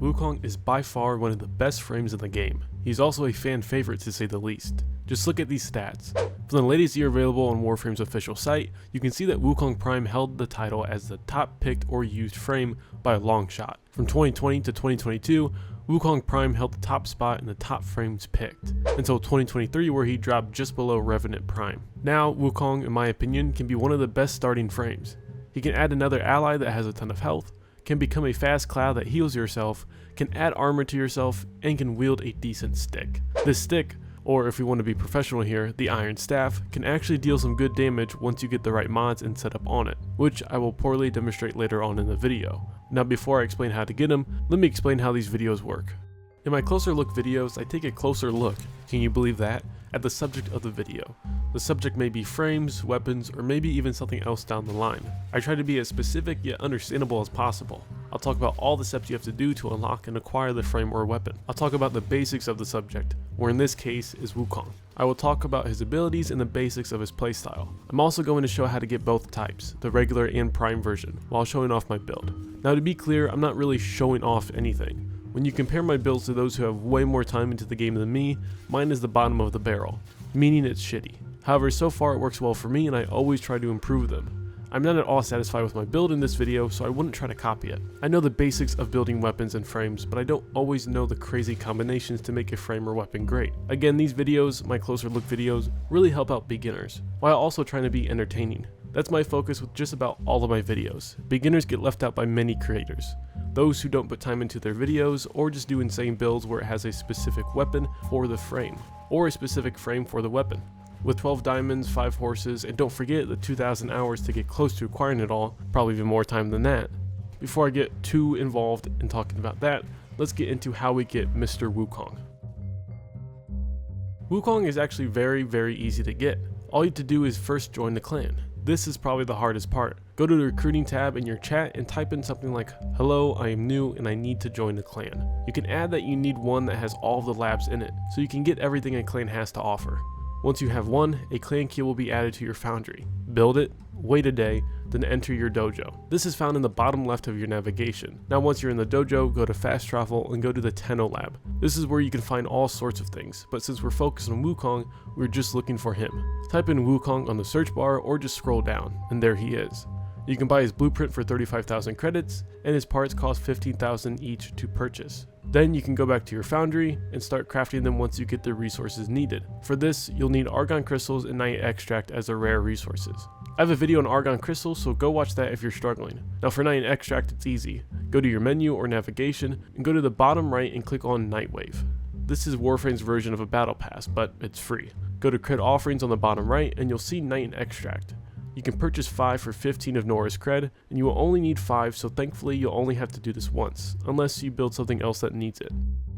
Wukong is by far one of the best frames in the game. He's also a fan favorite to say the least. Just look at these stats. From the latest year available on Warframe's official site, you can see that Wukong Prime held the title as the top picked or used frame by a long shot. From 2020 to 2022, Wukong Prime held the top spot in the top frames picked, until 2023 where he dropped just below Revenant Prime. Now, Wukong, in my opinion, can be one of the best starting frames. He can add another ally that has a ton of health, can become a fast cloud that heals yourself, can add armor to yourself, and can wield a decent stick. This stick, or if we want to be professional here, the Iron Staff, can actually deal some good damage once you get the right mods and setup on it, which I will poorly demonstrate later on in the video. Now before I explain how to get them, let me explain how these videos work. In my closer look videos, I take a closer look, can you believe that, at the subject of the video. The subject may be frames, weapons, or maybe even something else down the line. I try to be as specific yet understandable as possible. I'll talk about all the steps you have to do to unlock and acquire the frame or weapon. I'll talk about the basics of the subject, where in this case is Wukong. I will talk about his abilities and the basics of his playstyle. I'm also going to show how to get both types, the regular and prime version, while showing off my build. Now to be clear, I'm not really showing off anything. When you compare my builds to those who have way more time into the game than me, mine is the bottom of the barrel, meaning it's shitty. However, so far it works well for me and I always try to improve them. I'm not at all satisfied with my build in this video, so I wouldn't try to copy it. I know the basics of building weapons and frames, but I don't always know the crazy combinations to make a frame or weapon great. Again, these videos, my closer look videos, really help out beginners, while also trying to be entertaining. That's my focus with just about all of my videos. Beginners get left out by many creators. Those who don't put time into their videos, or just do insane builds where it has a specific weapon for the frame, or a specific frame for the weapon. With 12 diamonds, 5 horses, and don't forget the 2,000 hours to get close to acquiring it all, probably even more time than that. Before I get too involved in talking about that, let's get into how we get Mr. Wukong. Wukong is actually very easy to get. All you have to do is first join the clan. This is probably the hardest part. Go to the recruiting tab in your chat and type in something like, "Hello, I am new and I need to join the clan." You can add that you need one that has all of the labs in it, so you can get everything a clan has to offer. Once you have one, a clan key will be added to your foundry. Build it, wait a day, then enter your dojo. This is found in the bottom left of your navigation. Now once you're in the dojo, go to fast travel and go to the Tenno lab. This is where you can find all sorts of things, but since we're focused on Wukong, we're just looking for him. Type in Wukong on the search bar or just scroll down, and there he is. You can buy his blueprint for 35,000 credits, and his parts cost 15,000 each to purchase. Then you can go back to your foundry and start crafting them once you get the resources needed. For this, you'll need argon crystals and night extract as the rare resources. I have a video on argon crystals, so go watch that if you're struggling. Now for night extract, it's easy. Go to your menu or navigation and go to the bottom right and click on Nightwave. This is Warframe's version of a battle pass, but it's free. Go to cred offerings on the bottom right and you'll see night extract. You can purchase 5 for 15 of Nora's cred, and you will only need 5, so thankfully you'll only have to do this once, unless you build something else that needs it.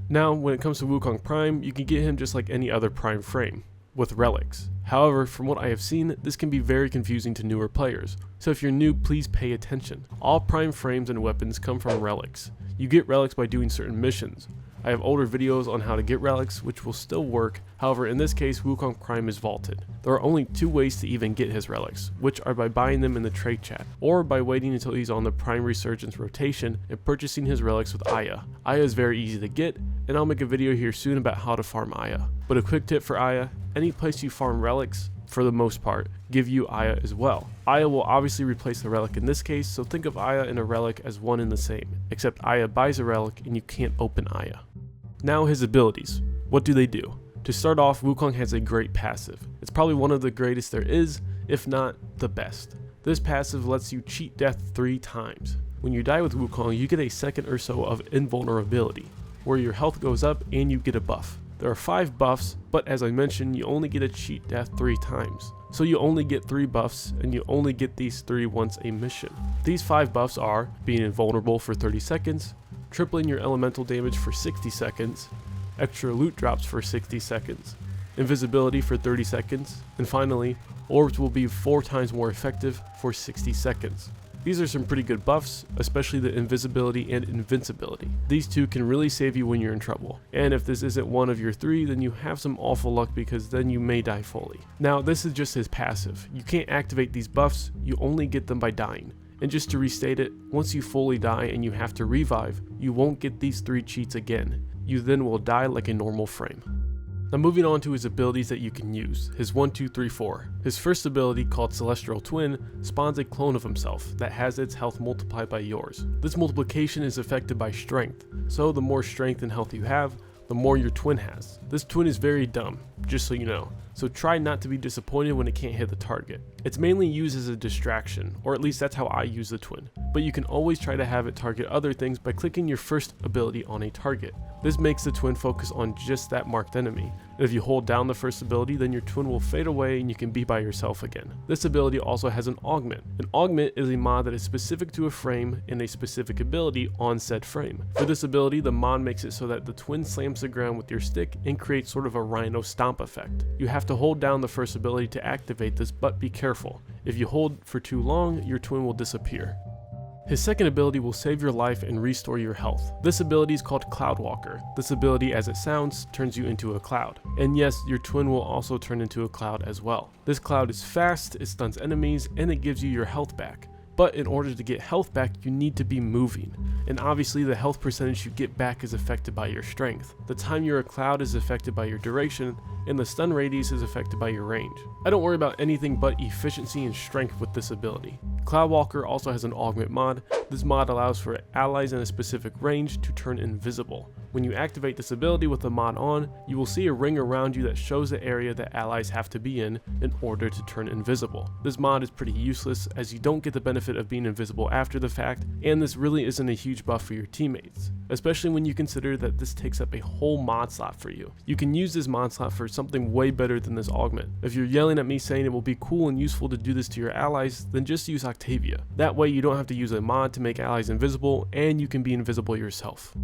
Now, when it comes to Wukong Prime, you can get him just like any other Prime frame, with relics. However, from what I have seen, this can be very confusing to newer players, so if you're new, please pay attention. All Prime frames and weapons come from relics. You get relics by doing certain missions. I have older videos on how to get relics, which will still work. However, in this case, Wukong Prime is vaulted. There are only 2 ways to even get his relics, which are by buying them in the trade chat, or by waiting until he's on the Prime Resurgence rotation and purchasing his relics with Aya. Aya is very easy to get, and I'll make a video here soon about how to farm Aya. But a quick tip for Aya, any place you farm relics, for the most part, give you Aya as well. Aya will obviously replace the relic in this case, so think of Aya and a relic as one and the same, except Aya buys a relic and you can't open Aya. Now his abilities. What do they do? To start off, Wukong has a great passive. It's probably one of the greatest there is, if not the best. This passive lets you cheat death 3 times. When you die with Wukong, you get a second or so of invulnerability, where your health goes up and you get a buff. There are 5 buffs, but as I mentioned, you only get a cheat death 3 times. So you only get 3 buffs, and you only get these 3 once a mission. These 5 buffs are being invulnerable for 30 seconds, tripling your elemental damage for 60 seconds, extra loot drops for 60 seconds, invisibility for 30 seconds, and finally, orbs will be 4 times more effective for 60 seconds. These are some pretty good buffs, especially the invisibility and invincibility. These 2 can really save you when you're in trouble. And if this isn't one of your 3, then you have some awful luck because then you may die fully. Now this is just his passive. You can't activate these buffs, you only get them by dying. And just to restate it, once you fully die and you have to revive, you won't get these 3 cheats again. You then will die like a normal frame. Now moving on to his abilities that you can use, his 1, 2, 3, 4. His first ability, called Celestial Twin, spawns a clone of himself that has its health multiplied by yours. This multiplication is affected by strength, so the more strength and health you have, the more your twin has. This twin is very dumb, just so you know, so try not to be disappointed when it can't hit the target. It's mainly used as a distraction, or at least that's how I use the twin, but you can always try to have it target other things by clicking your first ability on a target. This makes the twin focus on just that marked enemy, and if you hold down the first ability, then your twin will fade away and you can be by yourself again. This ability also has an augment. An augment is a mod that is specific to a frame and a specific ability on said frame. For this ability, the mod makes it so that the twin slams the ground with your stick and creates sort of a rhino stomp effect. You have to hold down the first ability to activate this, but be careful. If you hold for too long, your twin will disappear. His second ability will save your life and restore your health. This ability is called Cloud Walker. This ability, as it sounds, turns you into a cloud. And yes, your twin will also turn into a cloud as well. This cloud is fast, it stuns enemies, and it gives you your health back. But in order to get health back, you need to be moving. And obviously the health percentage you get back is affected by your strength. The time you're a cloud is affected by your duration, and the stun radius is affected by your range. I don't worry about anything but efficiency and strength with this ability. Cloud Walker also has an augment mod. This mod allows for allies in a specific range to turn invisible. When you activate this ability with the mod on, you will see a ring around you that shows the area that allies have to be in order to turn invisible. This mod is pretty useless as you don't get the benefit of being invisible after the fact, and this really isn't a huge buff for your teammates, especially when you consider that this takes up a whole mod slot for you. You can use this mod slot for something way better than this augment. If you're yelling at me saying it will be cool and useful to do this to your allies, then just use Octavia. That way you don't have to use a mod to make allies invisible, and you can be invisible yourself.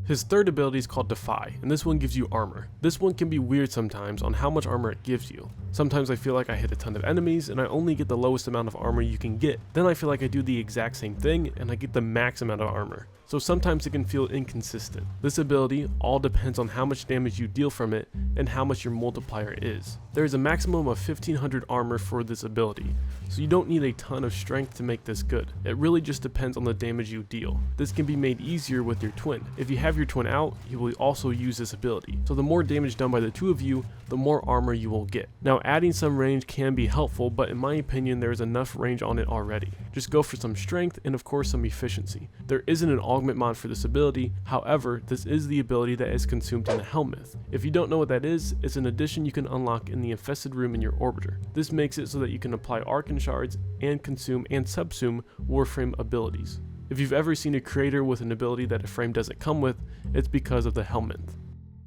His third ability is called Defy, and this one gives you armor. This one can be weird sometimes on how much armor it gives you. Sometimes I feel like I hit a ton of enemies and I only get the lowest amount of armor you can get. Then I feel like I do the exact same thing and I get the max amount of armor. So sometimes it can feel inconsistent. This ability all depends on how much damage you deal from it and how much your multiplier is. There is a maximum of 1500 armor for this ability, so you don't need a ton of strength to make this good. It really just depends on the damage you deal. This can be made easier with your twin. If you have your twin out, you will also use this ability. So the more damage done by the two of you, the more armor you will get. Now adding some range can be helpful, but in my opinion there is enough range on it already. Just go for some strength and of course some efficiency. There isn't an augment mod for this ability, however this is the ability that is consumed in the Helmeth. If you don't know what that is, it's an addition you can unlock in the infested room in your orbiter. This makes it so that you can apply Arcane Shards and consume and subsume Warframe abilities. If you've ever seen a creator with an ability that a frame doesn't come with, it's because of the Helmeth.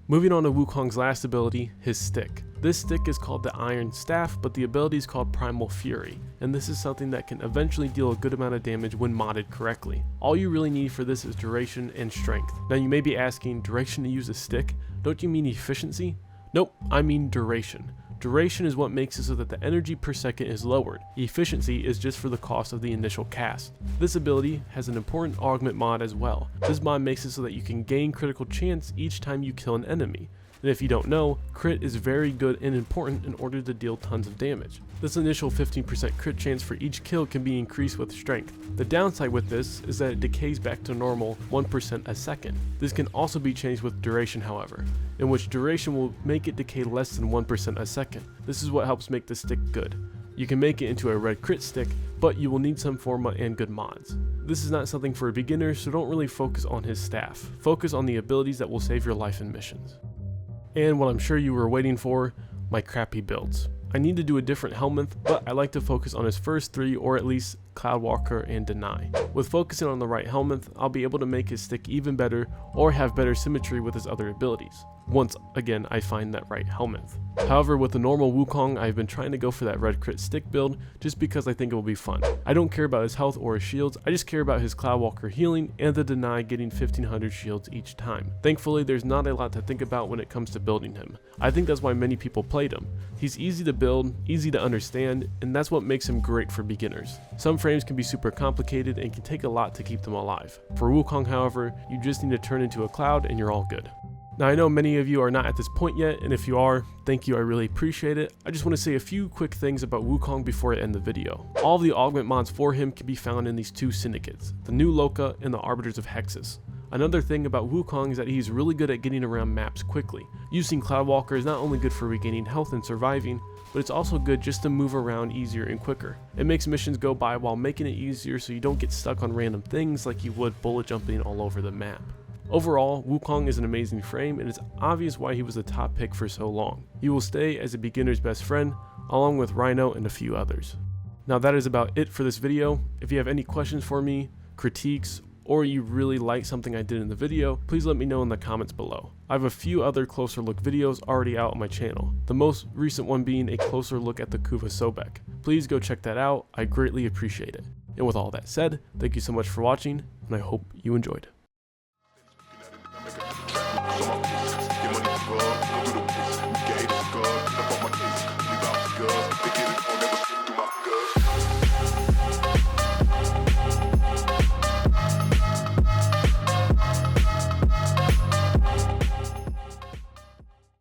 Moving on to Wukong's last ability, his stick. This stick is called the Iron Staff, but the ability is called Primal Fury, and this is something that can eventually deal a good amount of damage when modded correctly. All you really need for this is duration and strength. Now you may be asking, duration to use a stick? Don't you mean efficiency? Nope, I mean duration. Duration is what makes it so that the energy per second is lowered. Efficiency is just for the cost of the initial cast. This ability has an important augment mod as well. This mod makes it so that you can gain critical chance each time you kill an enemy. And if you don't know, crit is very good and important in order to deal tons of damage. This initial 15% crit chance for each kill can be increased with strength. The downside with this is that it decays back to normal 1% a second. This can also be changed with duration however, in which duration will make it decay less than 1% a second. This is what helps make the stick good. You can make it into a red crit stick, but you will need some forma and good mods. This is not something for a beginner, so don't really focus on his staff. Focus on the abilities that will save your life in missions. And what I'm sure you were waiting for, my crappy builds. I need to do a different Helmeth, but I like to focus on his first three, or at least Cloud Walker and Deny. With focusing on the right Helmeth, I'll be able to make his stick even better or have better symmetry with his other abilities, once again I find that right Helmeth. However, with the normal Wukong, I've been trying to go for that red crit stick build just because I think it will be fun. I don't care about his health or his shields, I just care about his Cloud Walker healing and the Deny getting 1500 shields each time. Thankfully, there's not a lot to think about when it comes to building him. I think that's why many people played him. He's easy to build, easy to understand, and that's what makes him great for beginners. Some frames can be super complicated and can take a lot to keep them alive. For Wukong, however, you just need to turn into a cloud and you're all good. Now I know many of you are not at this point yet, and if you are, thank you, I really appreciate it. I just want to say a few quick things about Wukong before I end the video. All of the augment mods for him can be found in these two syndicates, the New Loka and the Arbiters of Hexus. Another thing about Wukong is that he's really good at getting around maps quickly. Using Cloudwalker is not only good for regaining health and surviving, but it's also good just to move around easier and quicker. It makes missions go by while making it easier so you don't get stuck on random things like you would bullet jumping all over the map. Overall, Wukong is an amazing frame, and it's obvious why he was the top pick for so long. He will stay as a beginner's best friend, along with Rhino and a few others. Now that is about it for this video. If you have any questions for me, critiques, or you really like something I did in the video, please let me know in the comments below. I have a few other closer look videos already out on my channel, the most recent one being a closer look at the Kuva Sobek. Please go check that out, I greatly appreciate it. And with all that said, thank you so much for watching, and I hope you enjoyed.